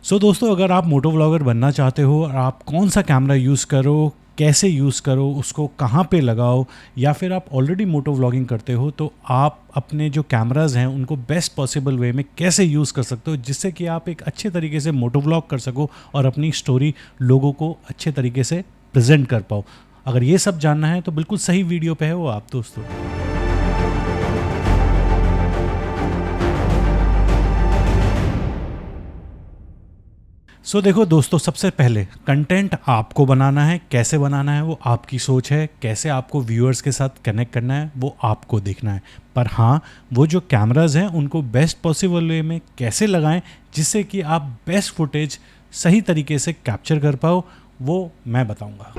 सो दोस्तों, अगर आप मोटो व्लॉगर बनना चाहते हो और आप कौन सा कैमरा यूज़ करो, कैसे यूज़ करो, उसको कहाँ पे लगाओ, या फिर आप ऑलरेडी मोटो व्लॉगिंग करते हो तो आप अपने जो कैमराज़ हैं उनको बेस्ट पॉसिबल वे में कैसे यूज़ कर सकते हो जिससे कि आप एक अच्छे तरीके से मोटो व्लॉग कर सको और अपनी स्टोरी लोगों को अच्छे तरीके से प्रेजेंट कर पाओ। अगर ये सब जानना है तो बिल्कुल सही वीडियो पे है वो आप दोस्तों। देखो दोस्तों, सबसे पहले कंटेंट आपको बनाना है। कैसे बनाना है वो आपकी सोच है, कैसे आपको व्यूअर्स के साथ कनेक्ट करना है वो आपको देखना है। पर हाँ, वो जो कैमराज हैं उनको बेस्ट पॉसिबल वे में कैसे लगाएं जिससे कि आप बेस्ट फुटेज सही तरीके से कैप्चर कर पाओ, वो मैं बताऊंगा।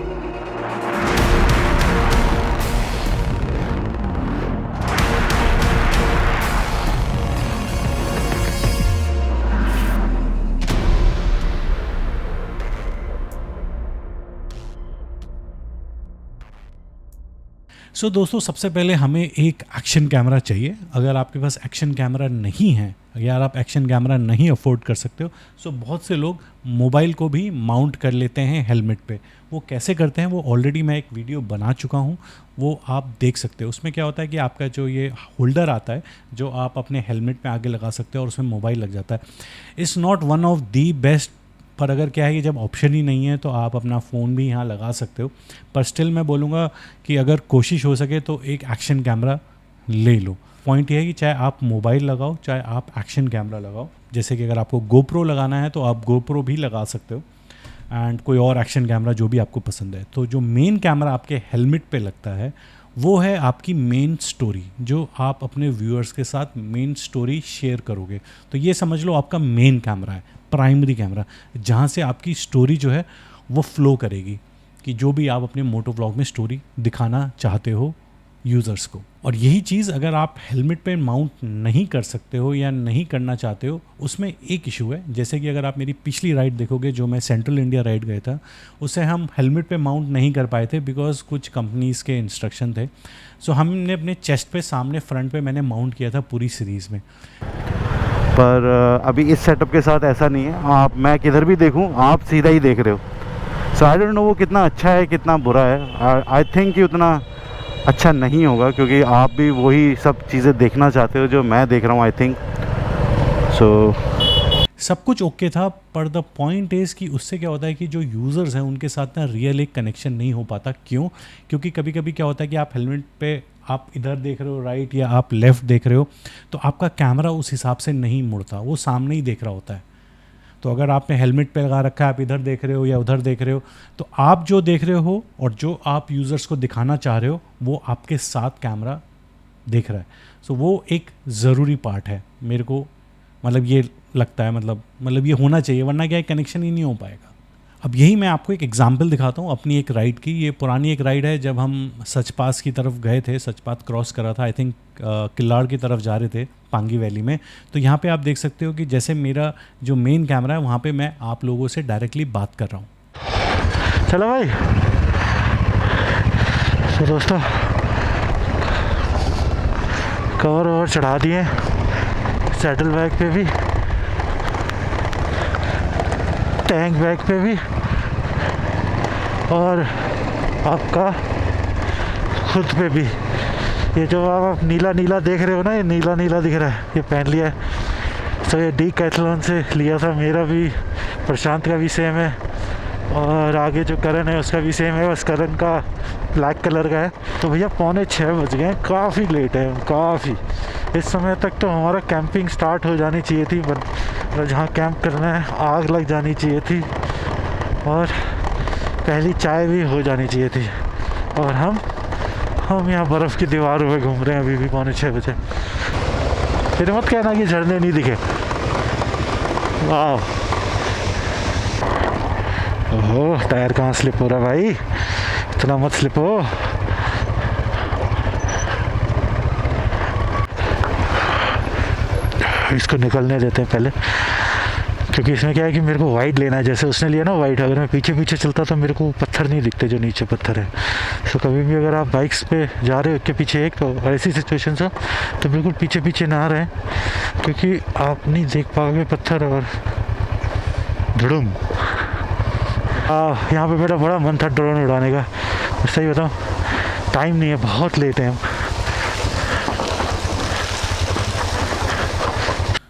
दोस्तों, सबसे पहले हमें एक एक्शन कैमरा चाहिए। अगर आपके पास एक्शन कैमरा नहीं है, अगर आप एक्शन कैमरा नहीं अफोर्ड कर सकते हो, बहुत से लोग मोबाइल को भी माउंट कर लेते हैं हेलमेट पे। वो कैसे करते हैं वो ऑलरेडी मैं एक वीडियो बना चुका हूँ, वो आप देख सकते हो। उसमें क्या होता है कि आपका जो ये होल्डर आता है जो आप अपने हेलमेट पे आगे लगा सकते हो और उसमें मोबाइल लग जाता है। It's not one of the best, पर अगर क्या है कि जब ऑप्शन ही नहीं है तो आप अपना फ़ोन भी यहाँ लगा सकते हो। पर स्टिल मैं बोलूँगा कि अगर कोशिश हो सके तो एक एक्शन कैमरा ले लो। पॉइंट ये है कि चाहे आप मोबाइल लगाओ चाहे आप एक्शन कैमरा लगाओ। जैसे कि अगर आपको गोप्रो लगाना है तो आप गोप्रो भी लगा सकते हो, एंड कोई और एक्शन कैमरा जो भी आपको पसंद है। तो जो मेन कैमरा आपके हेलमेट पे लगता है वो है आपकी मेन स्टोरी, जो आप अपने व्यूअर्स के साथ मेन स्टोरी शेयर करोगे। तो ये समझ लो आपका मेन कैमरा है, प्राइमरी कैमरा, जहाँ से आपकी स्टोरी जो है वो फ्लो करेगी कि जो भी आप अपने मोटो व्लॉग में स्टोरी दिखाना चाहते हो यूज़र्स को। और यही चीज़ अगर आप हेलमेट पे माउंट नहीं कर सकते हो या नहीं करना चाहते हो, उसमें एक इशू है। जैसे कि अगर आप मेरी पिछली राइड देखोगे जो मैं सेंट्रल इंडिया राइड गया था, उसे हम हेलमेट पे माउंट नहीं कर पाए थे बिकॉज कुछ कंपनीज़ के इंस्ट्रक्शन थे। हमने अपने चेस्ट पे सामने फ्रंट पे मैंने माउंट किया था पूरी सीरीज़ में। पर अभी इस सेटअप के साथ ऐसा नहीं है। मैं किधर भी देखूं आप सीधा ही देख रहे हो। सो आई डोंट नो वो कितना अच्छा है कितना बुरा है। आई थिंक कि उतना अच्छा नहीं होगा क्योंकि आप भी वही सब चीज़ें देखना चाहते हो जो मैं देख रहा हूँ। आई थिंक सब कुछ ओके था, पर द पॉइंट इज़ कि उससे क्या होता है कि जो यूज़र्स हैं उनके साथ ना रियल एक कनेक्शन नहीं हो पाता। क्यों? क्योंकि कभी कभी क्या होता है कि आप हेलमेट पे आप इधर देख रहे हो राइट या आप लेफ़्ट देख रहे हो, तो आपका कैमरा उस हिसाब से नहीं मुड़ता, वो सामने ही देख रहा होता है। तो अगर आपने हेलमेट पे लगा रखा है, आप इधर देख रहे हो या उधर देख रहे हो, तो आप जो देख रहे हो और जो आप यूज़र्स को दिखाना चाह रहे हो वो आपके साथ कैमरा देख रहा है। वो एक ज़रूरी पार्ट है मेरे को, मतलब ये लगता है, मतलब ये होना चाहिए, वरना क्या कनेक्शन ही नहीं हो पाएगा। अब यही मैं आपको एक एग्जांपल दिखाता हूँ अपनी एक राइड की। ये पुरानी एक राइड है, जब हम सचपास की तरफ गए थे, सचपात क्रॉस करा था, आई थिंक किल्लाड़ की तरफ जा रहे थे पांगी वैली में। तो यहाँ पे आप देख सकते हो कि जैसे मेरा जो मेन कैमरा है वहाँ पे मैं आप लोगों से डायरेक्टली बात कर रहा हूँ। चलो भाई। तो दोस्तों कवर और चढ़ा दिए सैडल बैग पे भी, टैंक बैग पे भी, और आपका खुद पे भी। ये जो आप नीला नीला देख रहे हो ना, ये नीला नीला दिख रहा है, ये पहन लिया है। तो ये डीकैथलॉन से लिया था, मेरा भी प्रशांत का भी सेम है, और आगे जो करण है उसका भी सेम है, बस करण का ब्लैक कलर का है। तो भैया 5:45 बज गए, काफ़ी लेट है काफ़ी। इस समय तक तो हमारा कैंपिंग स्टार्ट हो जानी चाहिए थी, जहाँ कैंप करना है आग लग जानी चाहिए थी और पहली चाय भी हो जानी चाहिए थी। और हम यहाँ बर्फ़ की दीवारों पे घूम रहे हैं अभी भी 5:45 बजे। फिर मत कहना कि झरने नहीं दिखे। वाह, ओहो, टायर कहाँ स्लिप हो रहा भाई, इतना मत स्लिप हो। इसको निकलने देते हैं पहले, क्योंकि इसमें क्या है कि मेरे को वाइड लेना है, जैसे उसने लिया ना वाइड। अगर मैं पीछे पीछे चलता तो मेरे को पत्थर नहीं दिखते जो नीचे पत्थर है। तो कभी भी अगर आप बाइक्स पे जा रहे हो के पीछे एक, तो ऐसी सिचुएशन हो तो बिल्कुल पीछे पीछे ना रहें, क्योंकि आप नहीं देख पाओगे पत्थर और धुड़ुम। यहाँ पे मेरा बड़ा मन था ड्रोन उड़ाने का, सही बताऊँ टाइम नहीं है, बहुत लेट है हम।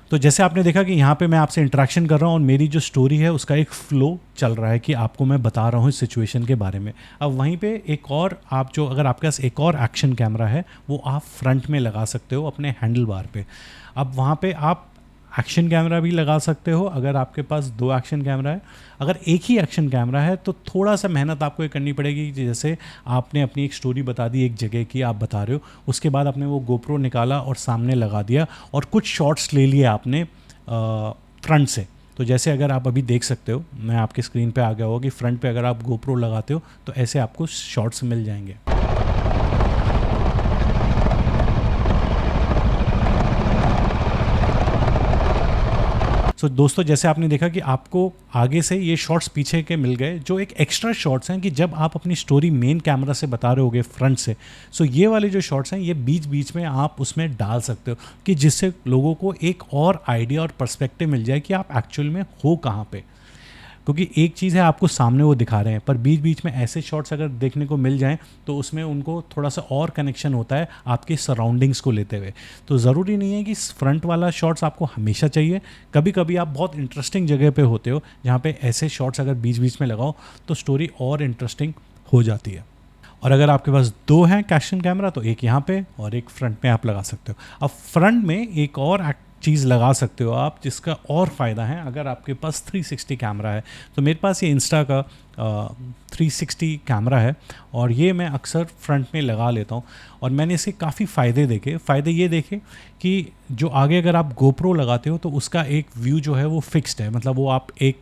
तो जैसे आपने देखा कि यहाँ पे मैं आपसे इंटरेक्शन कर रहा हूँ और मेरी जो स्टोरी है उसका एक फ्लो चल रहा है कि आपको मैं बता रहा हूँ इस सिचुएशन के बारे में। अब वहीं पे एक और आप जो अगर आपके पास एक और एक्शन कैमरा है वो आप फ्रंट में लगा सकते हो अपने हैंडल बार पे। अब वहाँ पे आप एक्शन कैमरा भी लगा सकते हो अगर आपके पास 2 एक्शन कैमरा है। अगर एक ही एक्शन कैमरा है तो थोड़ा सा मेहनत आपको ये करनी पड़ेगी, जैसे आपने अपनी एक स्टोरी बता दी एक जगह की आप बता रहे हो, उसके बाद आपने वो गोप्रो निकाला और सामने लगा दिया और कुछ शॉट्स ले लिए आपने फ्रंट से। तो जैसे अगर आप अभी देख सकते हो, मैं आपके स्क्रीन पे आ गया होगा कि फ्रंट पे अगर आप गोप्रो लगाते हो तो ऐसे आपको शॉट्स मिल जाएंगे। सो दोस्तों जैसे आपने देखा कि आपको आगे से ये शॉट्स पीछे के मिल गए जो एक एक्स्ट्रा शॉट्स हैं कि जब आप अपनी स्टोरी मेन कैमरा से बता रहे होगे फ्रंट से। सो ये वाले जो शॉट्स हैं ये बीच बीच में आप उसमें डाल सकते हो कि जिससे लोगों को एक और आइडिया और पर्सपेक्टिव मिल जाए कि आप एक्चुअल में हो कहाँ पे। क्योंकि एक चीज़ है आपको सामने वो दिखा रहे हैं पर बीच बीच में ऐसे शॉट्स अगर देखने को मिल जाएं तो उसमें उनको थोड़ा सा और कनेक्शन होता है आपके सराउंडिंग्स को लेते हुए। तो ज़रूरी नहीं है कि फ्रंट वाला शॉट्स आपको हमेशा चाहिए, कभी कभी आप बहुत इंटरेस्टिंग जगह पे होते हो जहाँ पे ऐसे शॉट्स अगर बीच बीच में लगाओ तो स्टोरी और इंटरेस्टिंग हो जाती है। और अगर आपके पास 2 हैं एक्शन कैमरा तो एक यहाँ पे और एक फ्रंट में आप लगा सकते हो। अब फ्रंट में एक और चीज़ लगा सकते हो आप जिसका और फ़ायदा है अगर आपके पास 360 कैमरा है। तो मेरे पास ये इंस्टा का 360 कैमरा है और ये मैं अक्सर फ्रंट में लगा लेता हूँ और मैंने इसके काफ़ी फ़ायदे देखे। फ़ायदे ये देखे कि जो आगे अगर आप गोप्रो लगाते हो तो उसका एक व्यू जो है वो फिक्स्ड है, मतलब वो आप एक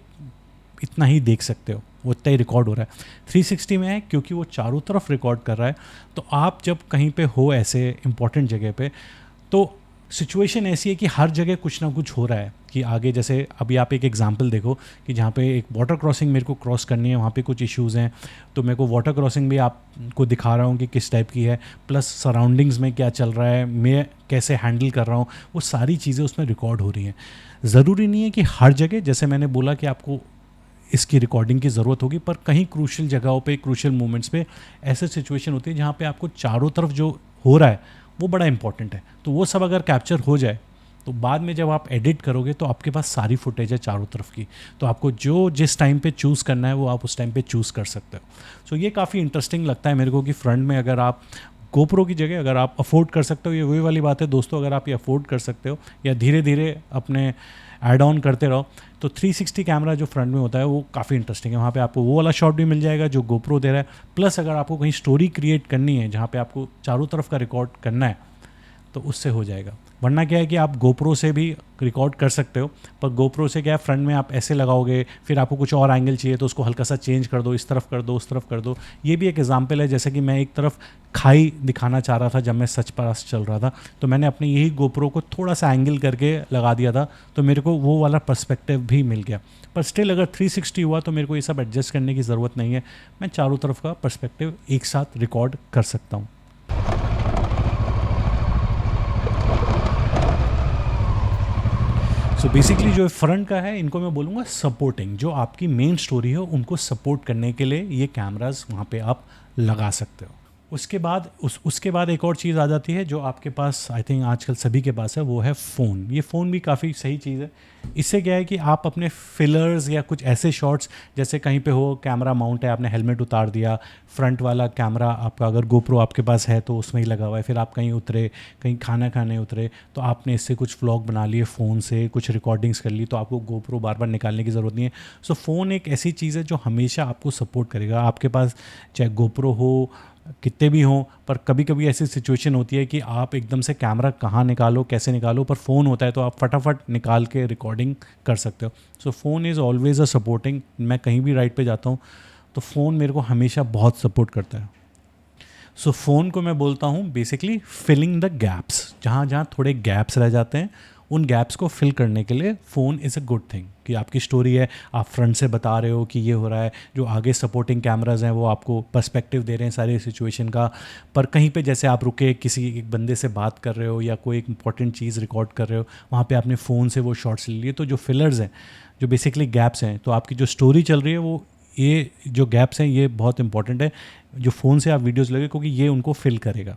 इतना ही देख सकते हो, वो इतना ही रिकॉर्ड हो रहा है। 360 में है क्योंकि वो चारों तरफ रिकॉर्ड कर रहा है। तो आप जब कहीं पे हो ऐसे इंपॉर्टेंट जगह पे तो सिचुएशन ऐसी है कि हर जगह कुछ ना कुछ हो रहा है कि आगे जैसे अभी आप एक एग्जांपल देखो कि जहाँ पे एक वाटर क्रॉसिंग मेरे को क्रॉस करनी है, वहाँ पे कुछ इश्यूज़ हैं तो मेरे को वाटर क्रॉसिंग भी आपको दिखा रहा हूँ कि किस टाइप की है, प्लस सराउंडिंग्स में क्या चल रहा है, मैं कैसे हैंडल कर रहा हूँ, वो सारी चीज़ें उसमें रिकॉर्ड हो रही हैं। ज़रूरी नहीं है कि हर जगह, जैसे मैंने बोला कि आपको इसकी रिकॉर्डिंग की ज़रूरत होगी, पर कहीं क्रूशल जगहों पे क्रूशल मोमेंट्स पे ऐसे सिचुएशन होती है जहाँ पे आपको चारों तरफ जो हो रहा है वो बड़ा इंपॉर्टेंट है। तो वो सब अगर कैप्चर हो जाए तो बाद में जब आप एडिट करोगे तो आपके पास सारी फुटेज है चारों तरफ की, तो आपको जो जिस टाइम पे चूज़ करना है वो आप उस टाइम पे चूज़ कर सकते हो। सो ये काफ़ी इंटरेस्टिंग लगता है मेरे को कि फ्रंट में अगर आप गोप्रो की जगह अगर आप अफोर्ड कर सकते हो, ये वही वाली बात है दोस्तों, अगर आप ये अफोर्ड कर सकते हो या धीरे धीरे अपने ऐड ऑन करते रहो तो 360 कैमरा जो फ्रंट में होता है वो काफ़ी इंटरेस्टिंग है। वहाँ पे आपको वो वाला शॉट भी मिल जाएगा जो गोप्रो दे रहा है, प्लस अगर आपको कहीं स्टोरी क्रिएट करनी है जहाँ पे आपको चारों तरफ का रिकॉर्ड करना है तो उससे हो जाएगा। वरना क्या है कि आप गोप्रो से भी रिकॉर्ड कर सकते हो, पर गोप्रो से क्या है फ्रंट में आप ऐसे लगाओगे, फिर आपको कुछ और एंगल चाहिए तो उसको हल्का सा चेंज कर दो, इस तरफ कर दो, उस तरफ कर दो। ये भी एक एग्जांपल है, जैसे कि मैं एक तरफ खाई दिखाना चाह रहा था जब मैं सच पास चल रहा था तो मैंने अपने यही गोप्रो को थोड़ा सा एंगल करके लगा दिया था तो मेरे को वो वाला पर्सपेक्टिव भी मिल गया। पर स्टिल अगर 360 हुआ तो मेरे को ये सब एडजस्ट करने की ज़रूरत नहीं है, मैं चारों तरफ का पर्सपेक्टिव एक साथ रिकॉर्ड कर सकता हूँ। सो बेसिकली जो फ्रंट का है इनको मैं बोलूँगा सपोर्टिंग, जो आपकी मेन स्टोरी हो उनको सपोर्ट करने के लिए ये कैमरास वहाँ पे आप लगा सकते हो। उसके बाद एक और चीज़ आ जाती है जो आपके पास आई थिंक आजकल सभी के पास है, वो है फ़ोन। ये फ़ोन भी काफ़ी सही चीज़ है। इससे क्या है कि आप अपने फिलर्स या कुछ ऐसे शॉट्स, जैसे कहीं पे हो कैमरा माउंट है, आपने हेलमेट उतार दिया, फ्रंट वाला कैमरा आपका अगर गोप्रो आपके पास है तो उसमें ही लगा हुआ है, फिर आप कहीं उतरे, कहीं खाना खाने उतरे तो आपने इससे कुछ व्लॉग बना लिए, फ़ोन से कुछ रिकॉर्डिंग्स कर ली, तो आपको गोप्रो बार बार निकालने की ज़रूरत नहीं है। सो फ़ोन एक ऐसी चीज़ है जो हमेशा आपको सपोर्ट करेगा। आपके पास चाहे गोप्रो हो, कितने भी हों, पर कभी कभी ऐसी सिचुएशन होती है कि आप एकदम से कैमरा कहाँ निकालो, कैसे निकालो, पर फ़ोन होता है तो आप फटाफट निकाल के रिकॉर्डिंग कर सकते हो। So phone is always a supporting. मैं कहीं भी राइड पे जाता हूँ तो फ़ोन मेरे को हमेशा बहुत सपोर्ट करता है। सो फ़ोन को मैं बोलता हूँ बेसिकली फिलिंग द गैप्स, जहाँ जहाँ थोड़े गैप्स रह जाते हैं उन गैप्स को फिल करने के लिए phone is a good thing. कि आपकी स्टोरी है, आप फ्रंट से बता रहे हो कि ये हो रहा है, जो आगे सपोर्टिंग कैमराज हैं वो आपको पर्सपेक्टिव दे रहे हैं सारी सिचुएशन का, पर कहीं पे जैसे आप रुके किसी एक बंदे से बात कर रहे हो या कोई एक इंपॉर्टेंट चीज़ रिकॉर्ड कर रहे हो, वहाँ पे आपने फ़ोन से वो शॉट्स ले लिए, तो जो फिलर्स हैं, जो बेसिकली गैप्स हैं, तो आपकी जो स्टोरी चल रही है वो ये जो गैप्स हैं ये बहुत इंपॉर्टेंट है, जो फ़ोन से आप वीडियोज़ लगे, क्योंकि ये उनको फिल करेगा।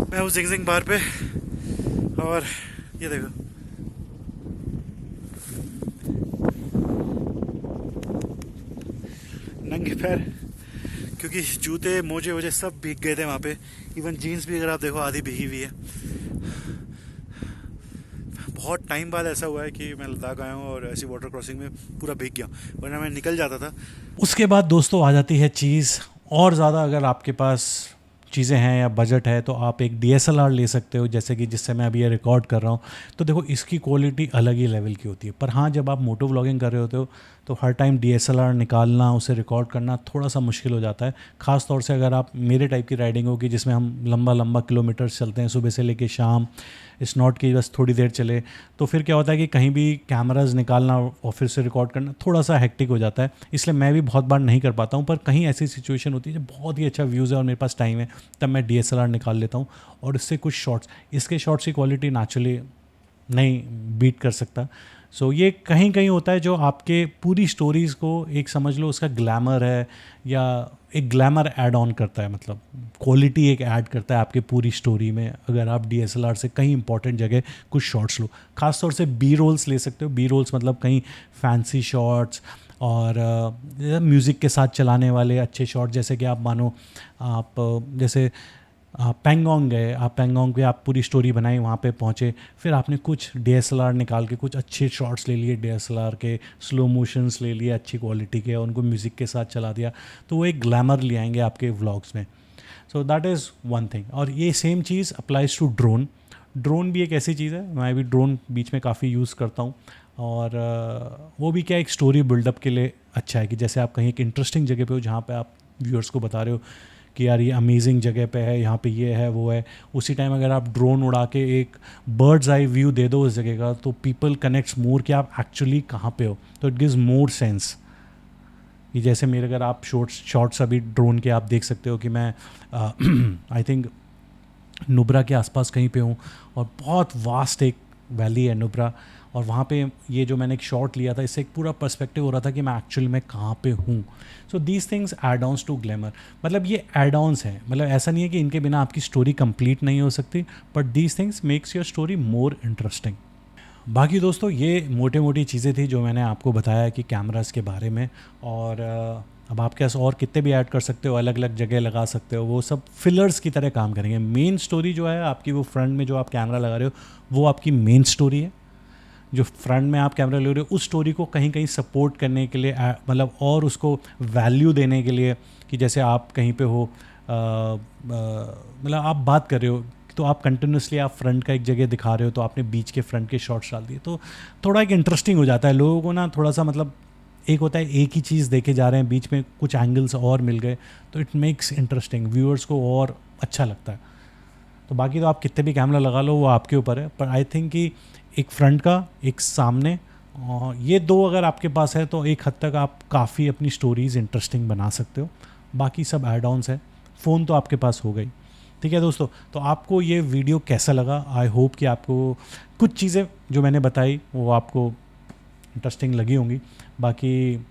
मैं हूँ जिंगजिंग बार पे और ये देखो नंगे पैर, क्योंकि जूते मोजे वोजे सब भीग गए थे वहाँ पे, इवन जीन्स भी अगर आप देखो आधी भीगी हुई है। बहुत टाइम बाद ऐसा हुआ है कि मैं लद्दाख आया हूँ और ऐसी वाटर क्रॉसिंग में पूरा भीग गया, वरना मैं निकल जाता था। उसके बाद दोस्तों आ जाती है चीज़ और ज़्यादा, अगर आपके पास चीज़ें हैं या बजट है तो आप एक DSLR ले सकते हो, जैसे कि जिससे मैं अभी ये रिकॉर्ड कर रहा हूँ। तो देखो इसकी क्वालिटी अलग ही लेवल की होती है, पर हाँ जब आप मोटो व्लॉगिंग कर रहे होते हो तो हर टाइम DSLR निकालना, उसे रिकॉर्ड करना थोड़ा सा मुश्किल हो जाता है, ख़ास तौर से अगर आप मेरे टाइप की राइडिंग हो कि जिसमें हम लंबा लंबा किलोमीटर्स चलते हैं सुबह से लेके शाम, इट्स नॉट कि बस थोड़ी देर चले, तो फिर क्या होता है कि कहीं भी कैमराज निकालना और फिर से रिकॉर्ड करना थोड़ा सा हेक्टिक हो जाता है, इसलिए मैं भी बहुत बार नहीं कर पाता हूँ। पर कहीं ऐसी सिचुएशन होती है जब बहुत ही अच्छा व्यूज़ है और मेरे पास टाइम है, तब मैं DSLR निकाल लेता हूँ और इससे कुछ शॉट्स, इसके शॉट्स की क्वालिटी नेचुरली नहीं बीट कर सकता। सो ये कहीं कहीं होता है जो आपके पूरी स्टोरीज़ को एक समझ लो उसका ग्लैमर है, या एक ग्लैमर ऐड ऑन करता है, मतलब क्वालिटी एक ऐड करता है आपके पूरी स्टोरी में, अगर आप DSLR से कहीं इंपॉर्टेंट जगह कुछ शॉट्स लो। खास तौर से बी रोल्स ले सकते हो, बी रोल्स मतलब कहीं फैंसी शॉट्स और म्यूज़िक के साथ चलाने वाले अच्छे शॉट, जैसे कि आप मानो आप जैसे पेंगोंग गए, आप पेंगोंग पे आप पूरी स्टोरी बनाई, वहाँ पे पहुँचे, फिर आपने कुछ DSLR निकाल के कुछ अच्छे शॉट्स ले लिए, DSLR के स्लो मोशंस ले लिए अच्छी क्वालिटी के, उनको म्यूज़िक के साथ चला दिया, तो वो एक ग्लैमर ले आएंगे आपके व्लॉग्स में। So that is one thing. और ये सेम चीज़ अप्लाइज टू ड्रोन। ड्रोन भी एक ऐसी चीज़ है, मैं भी ड्रोन बीच में काफ़ी यूज़ करता हूँ, और वो भी क्या एक स्टोरी बिल्डअप के लिए अच्छा है, कि जैसे आप कहीं एक इंटरेस्टिंग जगह पे हो जहाँ पे आप व्यूअर्स को बता रहे हो कि यार ये अमेजिंग जगह पे है, यहाँ पे ये है वो है, उसी टाइम अगर आप ड्रोन उड़ा के एक बर्ड्स आई व्यू दे दो उस जगह का, तो पीपल कनेक्ट्स मोर कि आप एक्चुअली कहाँ पे हो, तो इट गिव्स मोर सेंस। कि जैसे मेरे अगर आप शॉर्ट्स अभी ड्रोन के आप देख सकते हो कि मैं आई थिंक नुब्रा के आसपास कहीं पे हूँ, और बहुत वास्ट एक वैली है नुब्रा, और वहाँ पे ये जो मैंने एक शॉट लिया था, इससे एक पूरा पर्सपेक्टिव हो रहा था कि मैं एक्चुअली में कहाँ पे हूँ। So these things add ons to glamour, मतलब ये एड ऑन्स हैं, मतलब ऐसा नहीं है कि इनके बिना आपकी स्टोरी कंप्लीट नहीं हो सकती, but these things makes your story more interesting. बाकी दोस्तों ये मोटी मोटी चीज़ें थी जो मैंने आपको बताया कि कैमरास के बारे में, और अब आपके पास और कितने भी ऐड कर सकते हो, अलग अलग जगह लगा सकते हो, वो सब फिलर्स की तरह काम करेंगे। मेन स्टोरी जो है आपकी, वो फ्रंट में जो आप कैमरा लगा रहे हो वो आपकी मेन स्टोरी है, जो फ्रंट में आप कैमरा ले रहे हो उस स्टोरी को कहीं कहीं सपोर्ट करने के लिए, मतलब और उसको वैल्यू देने के लिए, कि जैसे आप कहीं पे हो मतलब आप बात कर रहे हो, तो आप कंटिन्यूसली आप फ्रंट का एक जगह दिखा रहे हो, तो आपने बीच के फ्रंट के शॉट्स डाल दिए, तो थोड़ा एक इंटरेस्टिंग हो जाता है लोगों को ना, थोड़ा सा मतलब एक होता है एक ही चीज़ देखे जा रहे हैं, बीच में कुछ एंगल्स और मिल गए, तो इट मेक्स इंटरेस्टिंग, व्यूअर्स को और अच्छा लगता है। तो बाकी तो आप कितने भी कैमरा लगा लो वो आपके ऊपर है, पर आई थिंक कि एक फ्रंट का एक सामने, और ये दो अगर आपके पास है तो एक हद तक आप काफ़ी अपनी स्टोरीज़ इंटरेस्टिंग बना सकते हो। बाकी सब एड ऑन्स है, फ़ोन तो आपके पास हो गई। ठीक है दोस्तों, तो आपको ये वीडियो कैसा लगा? आई होप कि आपको कुछ चीज़ें जो मैंने बताई वो आपको इंटरेस्टिंग लगी होंगी। बाकी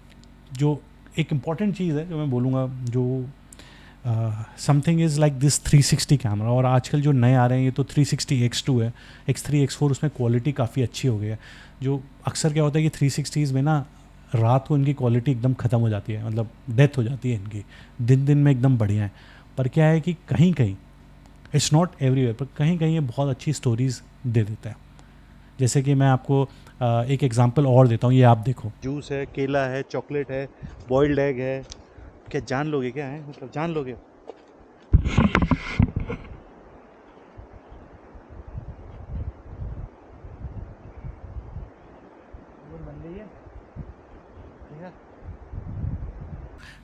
जो एक इम्पॉर्टेंट चीज़ है जो मैं बोलूँगा, जो something is like this 360 camera, और आजकल जो नए आ रहे हैं ये तो 360X2 है, X3 X4 उसमें क्वालिटी काफ़ी अच्छी हो गई है। जो अक्सर क्या होता है कि 360s में ना रात को इनकी क्वालिटी एकदम ख़त्म हो जाती है, मतलब डेथ हो जाती है इनकी, दिन दिन में एकदम बढ़िया है। पर क्या है कि कहीं कहीं, इट्स नॉट एवरीवेयर, पर कहीं कहीं ये बहुत अच्छी स्टोरीज़ दे देता है। जैसे कि मैं आपको एक एग्जांपल और देता हूँ, ये आप देखो, जूस है, केला है, चॉकलेट है, बॉइल्ड एग है, क्या जान लोगे क्या है, मतलब जान लोगे?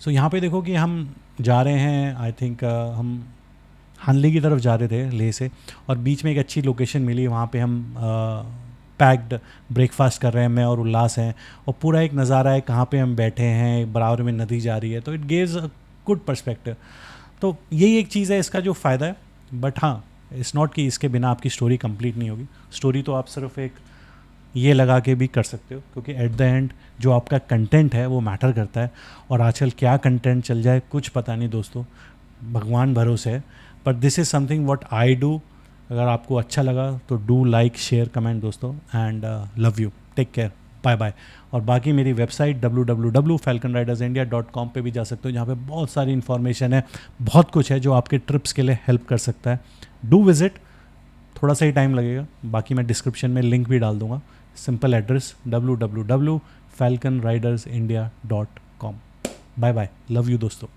सो यहाँ पे देखो कि हम जा रहे हैं, आई थिंक हम हानले की तरफ जा रहे थे लेह से, और बीच में एक अच्छी लोकेशन मिली, वहाँ पे हम पैक्ड ब्रेकफास्ट कर रहे हैं, मैं और उल्लास हैं, और पूरा एक नज़ारा है कहाँ पे हम बैठे हैं, बराबर में नदी जा रही है, तो it gives a good perspective. तो यही एक चीज़ है इसका जो फ़ायदा है। बट हाँ, इट्स नॉट कि इसके बिना आपकी स्टोरी कंप्लीट नहीं होगी। स्टोरी तो आप सिर्फ एक ये लगा के भी कर सकते हो, क्योंकि एट द एंड जो आपका कंटेंट है वो मैटर करता है। और आजकल क्या कंटेंट चल जाए कुछ पता नहीं दोस्तों, भगवान भरोसे है। But this is something what I do. अगर आपको अच्छा लगा तो डू लाइक शेयर कमेंट दोस्तों, and love you, take care, bye bye. और बाकी मेरी वेबसाइट www.falconridersindia.com पे भी जा सकते हो, जहाँ पे बहुत सारी इन्फॉर्मेशन है, बहुत कुछ है जो आपके ट्रिप्स के लिए हेल्प कर सकता है। डू विज़िट, थोड़ा सा ही टाइम लगेगा, बाकी मैं डिस्क्रिप्शन में लिंक भी डाल दूँगा। Simple address www.falconridersindia.com। Bye bye, love you दोस्तों।